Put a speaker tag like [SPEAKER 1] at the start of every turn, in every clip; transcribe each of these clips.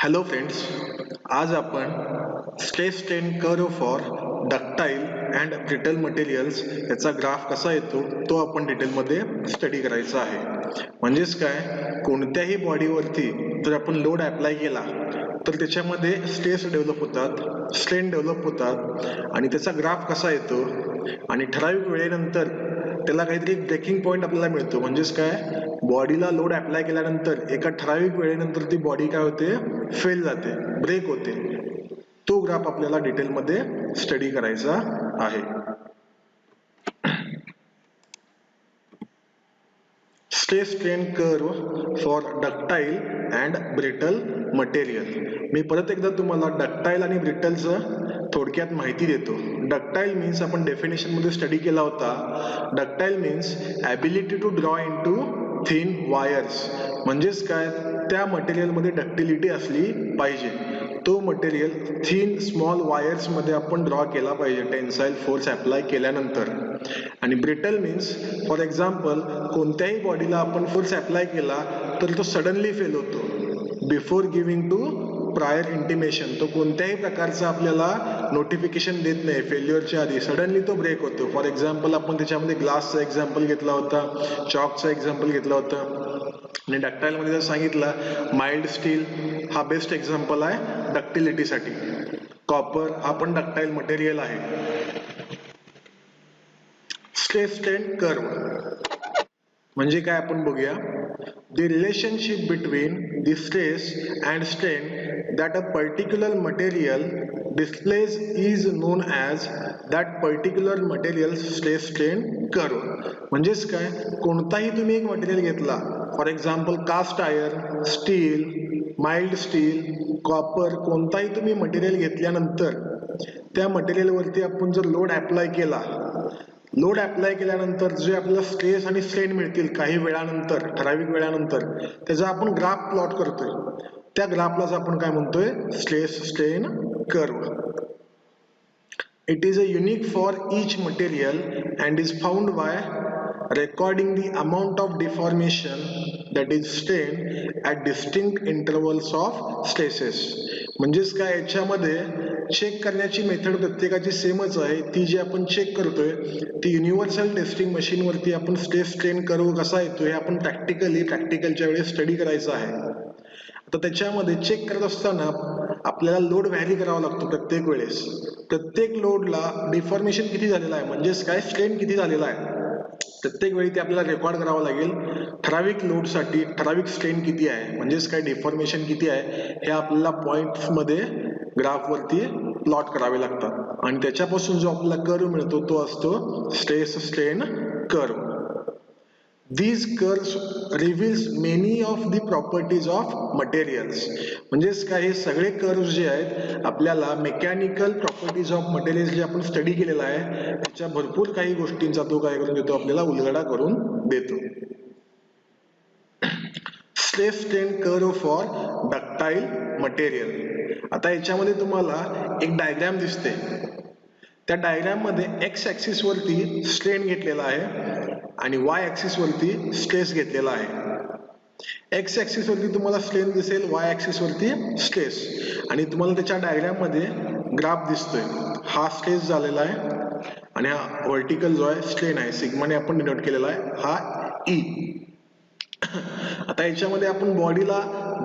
[SPEAKER 1] Hello friends, आज आपण stress strain curve for ductile and brittle materials याचा graph कसा येतो तो आपण डिटेलमध्ये स्टडी करायचा आहे. म्हणजेच काय, कोणत्याही बॉडीवरती जर आपण लोड अप्लाय केला तर त्याच्यामध्ये स्ट्रेस डेव्हलप होतात, स्ट्रेन डेव्हलप होतात आणि त्याचा ग्राफ कसा येतो आणि ठराविक वेळेनंतर त्याला काहीतरी ब्रेकिंग पॉईंट आपल्याला मिळतो. म्हणजेच काय, बॉडीला लोड अप्लाय केल्यानंतर एका ठराविक वेळेनंतर ती बॉडी काय होते, फेल जाते, ब्रेक होते. तो ग्राफ आपल्याला डिटेलमध्ये स्टडी करायचा आहे. Stress strain curve for ductile and brittle material. मी परत एकदा तुम्हाला डक्टाईल आणि ब्रिटलचं थोडक्यात माहिती देतो. डक्टाईल मीन्स आपण डेफिनेशन मध्ये स्टडी केला होता. Ductile means ability to draw into thin wires. म्हणजेच काय, त्या मटेरियलमध्ये डक्टिलिटी असली पाहिजे. तो मटेरियल थिन स्मॉल वायर्स मध्ये आपण ड्रॉ केला पाहिजे टेन्साईल फोर्स अप्लाय केल्यानंतर. आणि ब्रिटल मीन्स फॉर एक्झाम्पल, कोणत्याही बॉडीला आपण फोर्स अप्लाय केला तर तो सडनली फेल होतो before giving to prior intimation. तो कोणत्याही प्रकारचं आपल्याला नोटिफिकेशन देत नाही फेल्युअरच्या आधी, सडनली तो ब्रेक होतो. फॉर एक्झाम्पल, आपण त्याच्यामध्ये ग्लासचा एक्झाम्पल घेतला होता, चॉकचा एक्झाम्पल घेतला होता आणि डक्टाईल मध्ये जर सांगितलं माइल्ड स्टील हा बेस्ट एक्झाम्पल आहे डक्टिलिटीसाठी. कॉपर हा पण डक्टाईल मटेरियल आहे. स्ट्रेस स्ट्रेन कर्व म्हणजे काय आपण बघूया. The relationship between the stress and strain that a particular material displays is known as that particular material stress strain curve. म्हणजेच काय, कोणताही तुम्ही एक मटेरियल घेतला, for example cast iron, steel, mild steel, copper, कोणताही तुम्ही मटेरियल घेतल्यानंतर त्या मटेरियलवरती आपण जर लोड अप्लाय केला, लोड अप्लाय केल्यानंतर जे आपल्याला स्ट्रेस आणि स्ट्रेन मिळतील काही वेळानंतर, ठराविक वेळानंतर, त्याचा आपण ग्राफ प्लॉट करतोय. त्या ग्राफलाच आपण काय म्हणतोय, stress strain curve. It is a unique for each material and is found by recording the amount of deformation, that is strain, at distinct intervals of stresses. म्हणजेच काय, याच्यामध्ये चेक करण्याची मेथड प्रत्येकाची सेमच आहे. ती जी आपण चेक करतोय ती युनिव्हर्सल टेस्टिंग मशीन वरती आपण स्ट्रेस स्ट्रेन कर्व कसा येतो हे आपण प्रॅक्टिकलच्या वेळेस स्टडी करायचं आहे. आता त्याच्यामध्ये चेक करत असताना आपल्याला लोड व्हॅरी करावा लागतो प्रत्येक वेळेस. प्रत्येक लोडला डिफॉर्मेशन किती झालेला आहे, म्हणजेच काय, स्ट्रेन किती झालेला आहे, प्रत्येक वेळी ते आपल्याला रेकॉर्ड करावं लागेल. ठराविक लोडसाठी ठराविक स्ट्रेन किती आहे, म्हणजेच काय, डिफॉर्मेशन किती आहे, हे आपल्याला पॉइंट्स मध्ये ग्राफवरती प्लॉट करावे लागतात आणि त्याच्यापासून जो आपल्याला कर्व मिळतो तो असतो stress strain curve. These curves reveals many of the properties of materials. म्हणजेच काय, हे सगळे कर्व्स जे आहेत आपल्याला मेकॅनिकल प्रॉपर्टीज ऑफ मटेरियल्स जे आपण स्टडी केलेला आहे त्याच्या भरपूर काही गोष्टींचा तो काय करून देतो, आपल्याला उलगडा करून देतो. Stress strain curve for ductile material. आता याच्यामध्ये तुम्हाला एक डायग्राम दिसते. त्या डायग्राम मध्ये एक्स ऍक्सिस वरती स्ट्रेन घेतलेला आहे आणि वाय ऍक्सिस वरती स्ट्रेस घेतलेला आहे. एक्स ऍक्सिस वरती तुम्हाला स्ट्रेन दिसेल, वाय ऍक्सिस वरती स्ट्रेस, आणि तुम्हाला त्याच्या डायग्राम मध्ये ग्राफ दिसतोय. हा स्ट्रेस झालेला आहे आणि हा व्हर्टिकल जो आहे स्ट्रेन आहे, सिग्माने आपण डिनोट केलेला आहे, हा ई. आता याच्यामध्ये आपण बॉडीला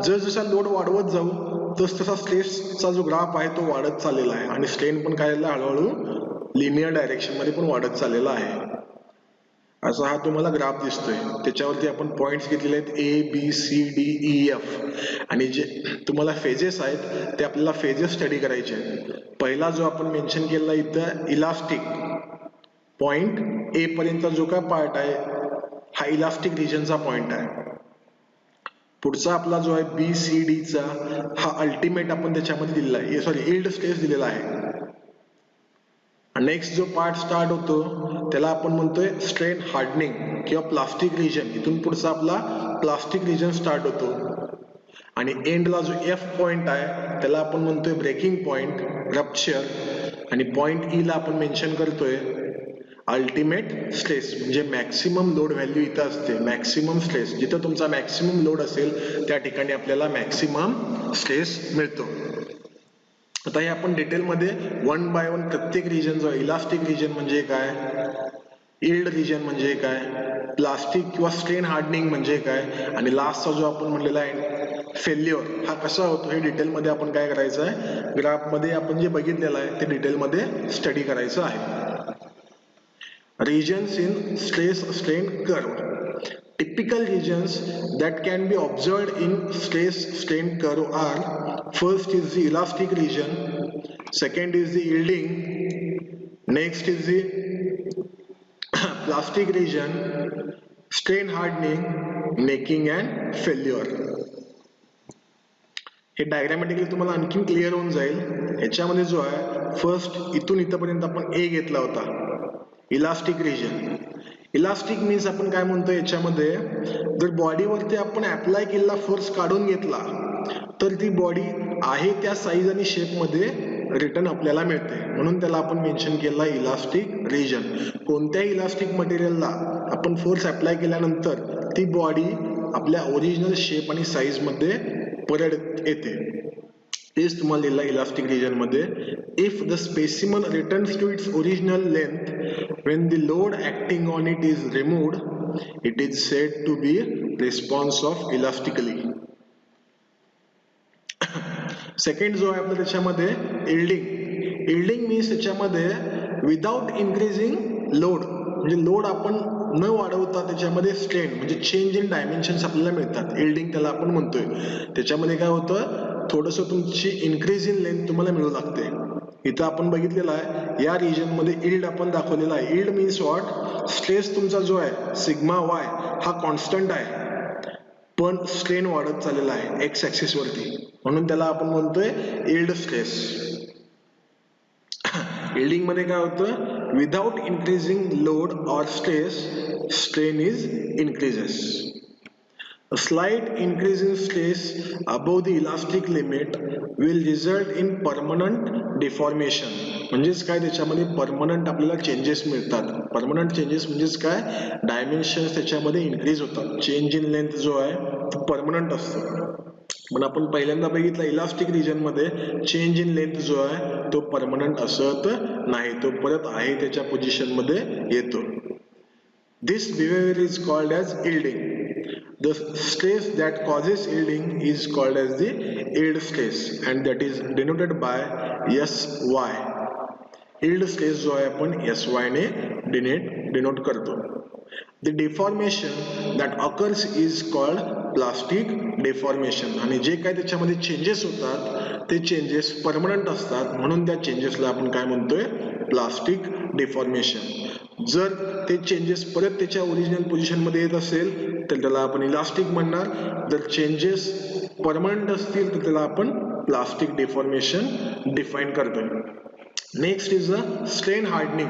[SPEAKER 1] जसा लोड वाढवत जाऊ तसा स्ट्रेसचा जो ग्राफ आहे तो वाढत चाललेला आहे आणि स्ट्रेन पण काय हळूहळू लिनियर डायरेक्शन मध्ये पण वाढत चाललेला आहे. असा हा तुम्हाला ग्राफ दिसतोय. त्याच्यावरती आपण पॉइंट्स घेतलेले आहेत A B C D E F, आणि जे तुम्हाला फेजेस आहेत ते आपल्याला फेजेस स्टडी करायचे आहेत. पहिला जो आपण मेन्शन केलेला इथं इलास्टिक पॉइंट ए पर्यंत जो काय पार्ट आहे हा इलास्टिक रिजनचा पॉइंट आहे. पुढचा आपला जो आहे बी सी डी चा हा अल्टिमेट आपण त्याच्यामध्ये दिलेला आहे, सॉरी यील्ड स्ट्रेस दिलेला आहे. नेक्स्ट जो पार्ट स्टार्ट होतो त्याला आपण म्हणतोय स्ट्रेन हार्डनिंग किंवा प्लास्टिक रिजन. इथून पुढचा आपला प्लास्टिक रिजन स्टार्ट होतो आणि एंडला जो एफ पॉइंट आहे त्याला आपण म्हणतोय ब्रेकिंग पॉइंट, रप्चर, आणि पॉइंट ई ला आपण मेन्शन करतोय अल्टिमेट स्ट्रेस. म्हणजे मॅक्सिमम लोड व्हॅल्यू इथं असते, मॅक्सिमम स्ट्रेस. जिथं तुमचा मॅक्सिमम लोड असेल त्या ठिकाणी आपल्याला मॅक्सिमम स्ट्रेस मिळतो. आता हे आपण डिटेलमध्ये वन बाय वन प्रत्येक रिजन जो इलास्टिक रिजन म्हणजे काय, यील्ड रिजन म्हणजे काय, प्लास्टिक किंवा स्ट्रेन हार्डनिंग म्हणजे काय, आणि लास्टचा जो आपण म्हणलेला आहे फेल्युअर हा कसा होतो हे डिटेलमध्ये आपण काय करायचं आहे, ग्राफमध्ये आपण जे बघितलेलं आहे ते डिटेलमध्ये स्टडी करायचं आहे. Regions in stress strain curve. Typical regions that can be observed in stress strain curve are: first is the elastic region, second is the yielding, next is the plastic region, strain hardening, necking and failure. हे diagrammatically तुम्हाला आणखी clear होऊन जाईल. ह्याच्यामध्ये जो आहे first इथून इथपर्यंत आपण ए घेतला होता, इलास्टिक रिजन. इलास्टिक मीन्स आपण काय म्हणतो, याच्यामध्ये जर बॉडीवरती आपण अप्लाय केलेला फोर्स काढून घेतला तर ती बॉडी आहे त्या साईज आणि शेप मध्ये रिटर्न आपल्याला मिळते, म्हणून त्याला आपण मेन्शन केला इलास्टिक रिजन. कोणत्याही इलास्टिक मटेरियलला आपण फोर्स अप्लाय केल्यानंतर ती बॉडी आपल्या ओरिजिनल शेप आणि साईज मध्ये परत येते, तेच तुम्हाला दिला इलास्टिक रिजन मध्ये. If the specimen returns to its original length when the load acting on it is removed, it is said to be response of elastically. Second जो आहे आपला त्याच्यामध्ये यील्डिंग. यील्डिंग मीन्स त्याच्यामध्ये विदाउट इन्क्रीजिंग लोड, म्हणजे load आपण न वाढवता त्याच्यामध्ये स्ट्रेन म्हणजे चेंज इन डायमेन्शन्स आपल्याला मिळतात, यील्डिंग त्याला आपण म्हणतोय. त्याच्यामध्ये काय होतं, थोडंसं तुमची इन्क्रीज इन लेंथ तुम्हाला मिळू लागते. इथं आपण बघितलेलं आहे या रिजन मध्ये यील्ड आपण दाखवलेला आहे. यील्ड मीन्स व्हॉट, स्ट्रेस तुमचा जो आहे सिग्मा वाय हा कॉन्स्टंट आहे पण स्ट्रेन वाढत चाललेला आहे एक्स ऍक्सिस वरती, म्हणून त्याला आपण म्हणतोय यील्ड स्ट्रेस. यील्डिंग मध्ये काय होतं, without increasing load or stress strain is increases. A slight increase in stress above the elastic limit will result in permanent deformation. म्हणजेच काय, त्याच्यामध्ये परमनंट आपल्याला चेंजेस मिळतात. परमनंट चेंजेस म्हणजेच काय, डायमेन्शन्स त्याच्यामध्ये इन्क्रीज होतात. चेंज इन लेंथ जो आहे तो परमनंट असतो. पण आपण पहिल्यांदा बघितलं इलास्टिक रिजन मध्ये चेंज इन लेंथ जो आहे तो परमनंट असत नाही, तो परत आहे त्याच्या पोझिशन मध्ये येतो. This behavior is called as yielding. The stress that causes yielding is called as the yield stress and that is denoted by SY. Yield stress जो आहे आपण SY ने denote करतो. The deformation that occurs is called plastic deformation. आणि जे काय त्याच्यामध्ये changes होतात ते चेंजेस परमनंट असतात, म्हणून त्या चेंजेसला आपण काय म्हणतोय, प्लास्टिक डिफॉर्मेशन. जर ते चेंजेस परत त्याच्या ओरिजिनल पोझिशन मध्ये येत असेल तर त्याला आपण इलास्टिक म्हणणार. जर चेंजेस परमनंट असतील तर त्याला आपण प्लास्टिक डिफॉर्मेशन डिफाइन करतोय. Next is a strain hardening.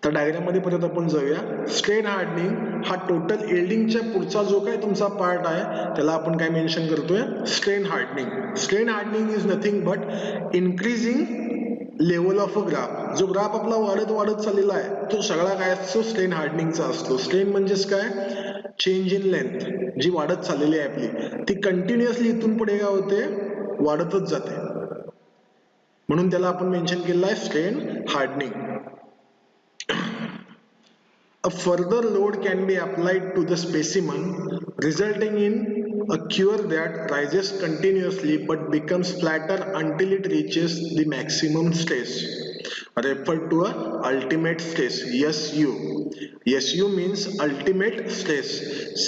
[SPEAKER 1] तर डायग्राम मध्ये परत आपण जाऊया. स्ट्रेन हार्डनिंग हा टोटल यील्डिंगच्या पुढचा जो काय तुमचा पार्ट आहे त्याला आपण काय मेन्शन करतोय, strain hardening. Strain hardening is nothing but increasing level of a graph. जो ग्राफ आपला वाढत वाढत चाललेला आहे तो सगळा काय असतो, स्ट्रेन हार्डनिंगचा असतो. स्ट्रेन म्हणजेच काय, चेंज इन लेंथ जी वाढत चाललेली आहे आपली ती कंटिन्युअसली इथून पुढे काय होते, वाढतच जाते, म्हणून त्याला आपण मेन्शन केलेलं आहे strain hardening. A further load can be applied to the specimen, resulting in a cure that rises continuously but becomes flatter until it reaches the maximum stress, referred to as ultimate stress, SU. SU means ultimate stress.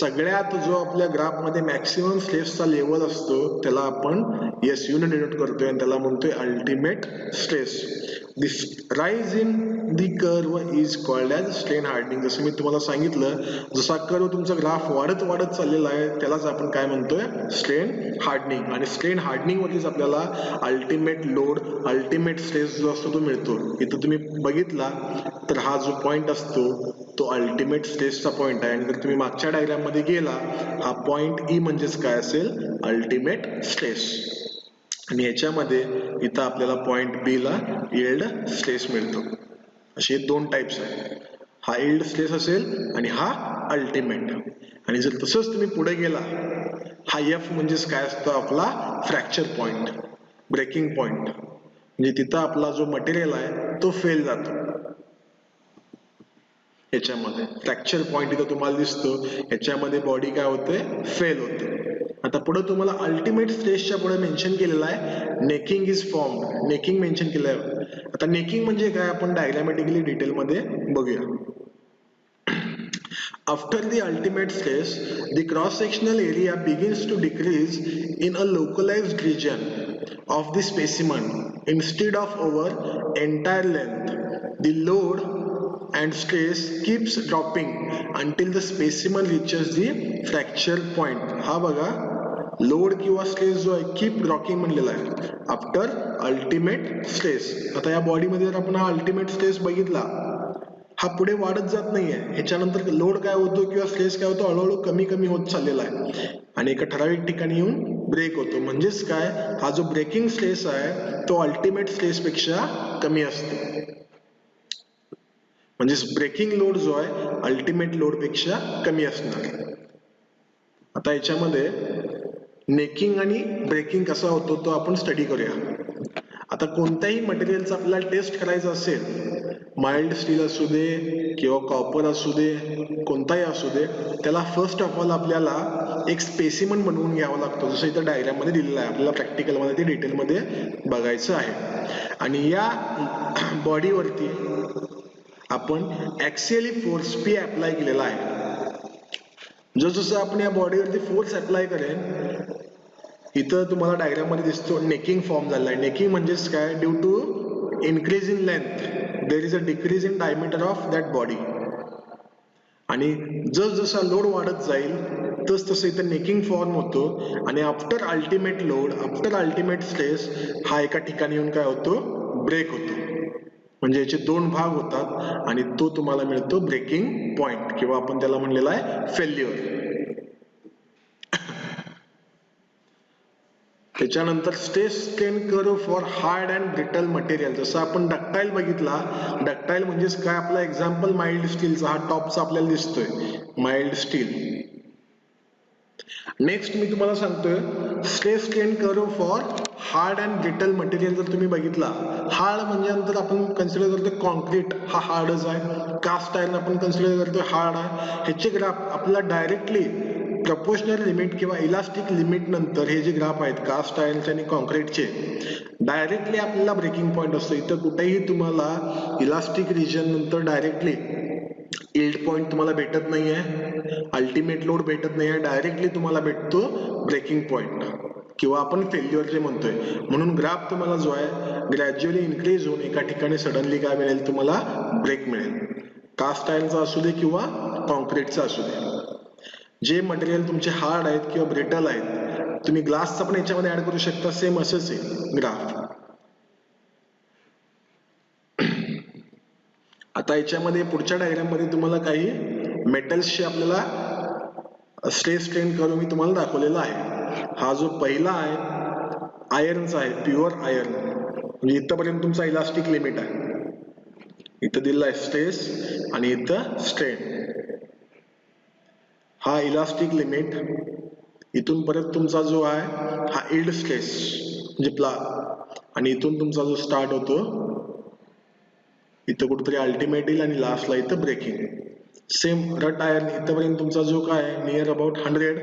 [SPEAKER 1] सगळ्यात जो आपल्या graph मध्ये maximum स्ट्रेसचा level असतो त्याला आपण SU ने denote करतोय आणि त्याला म्हणतोय ultimate stress. This rise in the curve is called as strain hardening. जसं मी तुम्हाला सांगितलं, जसा कर्व तुमचा ग्राफ वाढत वाढत चाललेला आहे त्यालाच आपण काय म्हणतोय, स्ट्रेन हार्डनिंग. आणि स्ट्रेन हार्डनिंग वरतीच आपल्याला अल्टिमेट लोड, अल्टिमेट स्ट्रेस जो असतो तो मिळतो. इथं तुम्ही बघितला तर हा जो पॉइंट असतो तो अल्टिमेट स्ट्रेसचा पॉइंट आहे, आणि जर तुम्ही मागच्या डायग्राम मध्ये गेला हा पॉइंट ई म्हणजेच काय असेल, अल्टिमेट स्ट्रेस. आणि याच्यामध्ये इथं आपल्याला पॉइंट बी ला यील्ड स्ट्रेस मिळतो. असे दोन टाइप्स आहेत, हा यील्ड स्ट्रेस असेल आणि हा अल्टिमेट. आणि जर तसंच तुम्ही पुढे गेला हा F म्हणजेच काय असतो आपला फ्रॅक्चर पॉइंट, ब्रेकिंग पॉइंट. म्हणजे तिथं आपला जो मटेरियल आहे तो फेल जातो. याच्यामध्ये फ्रॅक्चर पॉइंट इथं तुम्हाला दिसतो, याच्यामध्ये बॉडी काय होते, फेल होते. आता पुढे तुम्हाला अल्टिमेट स्ट्रेसच्या पुढे मेन्शन केलेलं आहे necking is formed. Necking mention केलं आहे. आता नेकिंग म्हणजे काय आपण डायग्रामॅटिकली डिटेलमध्ये बघूया. After the ultimate stress, the cross-sectional area begins to decrease in a localized region of the specimen instead of over entire length. The load and stress keeps dropping until the specimen reaches the fracture point. हा बघा, load किंवा stress जो आहे keep dropping म्हणलेला आहे after ultimate stress. आता या बॉडीमध्ये जर आपण हा अल्टिमेट स्ट्रेस बघितला, हा पुढे वाढत जात नाहीये. ह्याच्यानंतर लोड काय होतो किंवा स्ट्रेस काय होतो, हळूहळू कमी कमी होत चाललेला आहे आणि एका ठराविक ठिकाणी येऊन ब्रेक होतो. म्हणजेच काय, हा जो ब्रेकिंग स्ट्रेस आहे तो अल्टिमेट स्ट्रेस पेक्षा कमी असतो. म्हणजेच ब्रेकिंग लोड जो आहे अल्टिमेट लोड पेक्षा कमी असणार. आता याच्यामध्ये नेकिंग आणि ब्रेकिंग कसा होतो तो आपण स्टडी करूया. आता कोणत्याही मटेरियलचा आपल्याला टेस्ट करायचं असेल, माइल्ड स्टील असू दे किंवा कॉपर असू दे, कोणताही असू दे, त्याला फर्स्ट ऑफ ऑल आपल्याला एक स्पेसिमन बनवून घ्यावा लागतो. जसं इथं डायग्राम मध्ये दिलेलं आहे, आपल्याला प्रॅक्टिकलमध्ये ते डिटेलमध्ये बघायचं आहे. आणि या बॉडीवरती आपण ऍक्सियली फोर्स P अप्लाय केलेला आहे. जसं आपण या बॉडीवरती फोर्स अप्लाय करेन, इथं तुम्हाला डायग्राम मध्ये दिसतो नेकिंग फॉर्म झाला आहे. नेकिंग म्हणजेच काय, due to increase in length there is a decrease in diameter of that body. आणि जसा लोड वाढत जाईल तसं इथं नेकिंग फॉर्म होतो आणि after ultimate load, after ultimate stress हा एका ठिकाणी येऊन काय होतो, ब्रेक होतो. म्हणजे याचे दोन भाग होतात आणि तो तुम्हाला मिळतो ब्रेकिंग पॉइंट किंवा आपण त्याला म्हणलेला आहे फेल्युअर. त्याच्यानंतर stress strain curve for hard and brittle material. जसं आपण डक्टाईल बघितला, डक्टाईल म्हणजेच काय, आपला एक्झाम्पल माइल्ड स्टीलचा हा टॉपचा आपल्याला दिसतोय, माइल्ड स्टील. नेक्स्ट मी तुम्हाला सांगतोय stress strain curve for hard and brittle material. जर तुम्ही बघितला, हार्ड म्हणजे नंतर आपण कन्सिडर करतो कॉन्क्रीट, हा हार्डच आहे. कास्ट आयर्न आपण कन्सिडर करतो हार्ड आहे. ह्याचे ग्राफ आपल्याला डायरेक्टली प्रपोर्शनल लिमिट किंवा इलास्टिक लिमिट नंतर हे जे ग्राफ आहेत कास्ट आयर्नचे आणि कॉन्क्रीटचे, डायरेक्टली आपल्याला ब्रेकिंग पॉइंट असतो. इथं कुठेही तुम्हाला इलास्टिक रिजन नंतर डायरेक्टली यील्ड पॉइंट तुम्हाला भेटत नाहीये, अल्टिमेट लोड भेटत नाहीये, डायरेक्टली तुम्हाला भेटतो ब्रेकिंग पॉइंट किंवा आपण फेल्युअर जे म्हणतोय. म्हणून ग्राफ तुम्हाला जो आहे ग्रॅज्युअली इन्क्रीज होऊन एका ठिकाणी सडनली काय मिळेल, तुम्हाला ब्रेक मिळेल. कास्ट आयर्नचा असू दे किंवा कॉन्क्रीटचा असू दे. जे मटेरियल तुमचे हार्ड आहेत किंवा ब्रिटल आहेत, तुम्ही ग्लासचा पण याच्यामध्ये ऍड करू शकता, सेम असंच आहे ग्राफ. आता याच्यामध्ये पुढच्या डायग्राम मध्ये तुम्हाला काही मेटल्सचे आपल्याला स्ट्रेस स्ट्रेन कर्व मी तुम्हाला दाखवलेला आहे. हा जो पहिला आहे आयर्नचा आहे, प्युअर आयर्न. म्हणजे इथपर्यंत तुमचा इलास्टिक लिमिट आहे, इथं दिलेला आहे स्ट्रेस आणि इथं स्ट्रेन. हा इलास्टिक लिमिट, इथून परत तुमचा जो आहे हा यील्ड स्ट्रेस म्हणजे आणि इथून तुमचा जो स्टार्ट होतो इथं कुठेतरी अल्टिमेट येईल आणि लास्टला इथं ब्रेकिंग. सेम रट आयर्न इथपर्यंत तुमचा जो काय आहे नियर अबाउट 100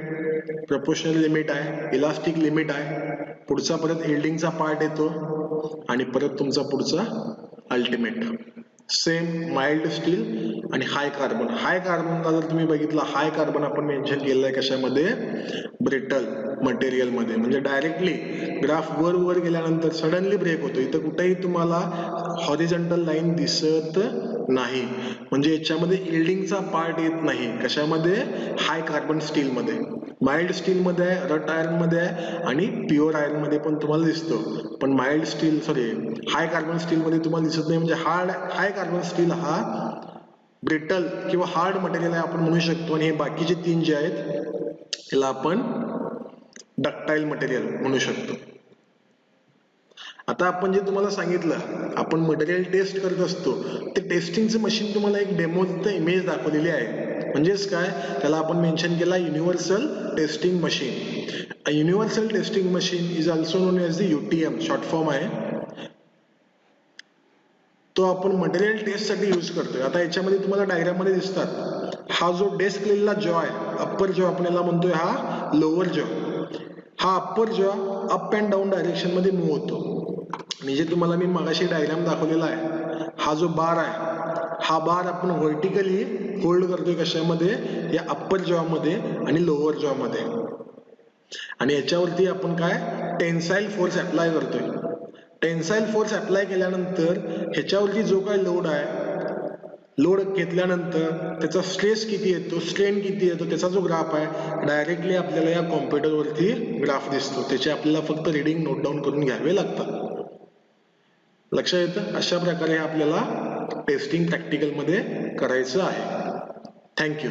[SPEAKER 1] प्रपोर्शनल लिमिट आहे, इलास्टिक लिमिट आहे. पुढचा परत यील्डिंगचा पार्ट येतो आणि परत तुमचा पुढचा अल्टिमेट. सेम माइल्ड स्टील आणि हाय कार्बन. हाय कार्बनला जर तुम्ही बघितला, हाय कार्बन आपण मेन्शन केलेलं आहे कशामध्ये, ब्रिटल मटेरियल मध्ये. म्हणजे डायरेक्टली ग्राफ वर वर गेल्यानंतर सडनली ब्रेक होतो. इथं कुठेही तुम्हाला हॉरिझॉन्टल लाईन दिसत नाही. म्हणजे याच्यामध्ये यील्डिंगचा पार्ट येत नाही. कशामध्ये, हाय कार्बन स्टील मध्ये. माइल्ड स्टील मध्ये आहे, रट आयर्न मध्ये आहे आणि प्युअर आयर्न मध्ये पण तुम्हाला दिसतो. पण माइल्ड स्टील हाय कार्बन स्टील मध्ये तुम्हाला दिसत नाही. म्हणजे हाय कार्बन स्टील हा ब्रिटल किंवा हार्ड मटेरियल आहे आपण म्हणू शकतो. आणि हे बाकीचे तीन जे आहेत याला आपण डक्टाईल मटेरियल म्हणू शकतो. आता आपण जे तुम्हाला सांगितलं, आपण मटेरियल टेस्ट करत असतो, ते टेस्टिंगचं मशीन तुम्हाला एक डेमो इमेज दाखवलेली आहे. म्हणजेच काय, त्याला आपण मेन्शन केला universal testing machine. A universal testing machine is also known as the UTM, short form आहे. तो आपण मटेरियल टेस्ट साठी यूज करतोय. आता याच्यामध्ये तुम्हाला डायग्राम मध्ये दिसतात, हा जो डेस्क लिहिलेला जॉ आहे, अप्पर जॉ आपण याला म्हणतोय, हा लोअर जॉ. हा अप्पर जॉ अप अँड डाऊन डायरेक्शन मध्ये मूव्ह होतो. आणि जे तुम्हाला मी मगाशी डायग्राम दाखवलेला आहे, हा जो बार आहे, हा बार आपण व्हर्टिकली होल्ड करतोय कशामध्ये, या अप्पर जॉ मध्ये आणि लोअर जॉ मध्ये. आणि याच्यावरती आपण काय टेन्साईल फोर्स अप्लाय करतोय. टेन्साईल फोर्स अप्लाय केल्यानंतर ह्याच्यावरती जो काय लोड आहे, लोड घेतल्यानंतर त्याचा स्ट्रेस किती येतो, स्ट्रेन किती येतो, त्याचा जो ग्राफ आहे डायरेक्टली आपल्याला या कॉम्प्युटरवरती ग्राफ दिसतो. त्याचे आपल्याला फक्त रीडिंग नोट डाऊन करून घ्यावे लागतात. लक्षात येतं? अशा प्रकारे आपल्याला टेस्टिंग प्रॅक्टिकल मध्ये करायचं आहे. थँक्यू.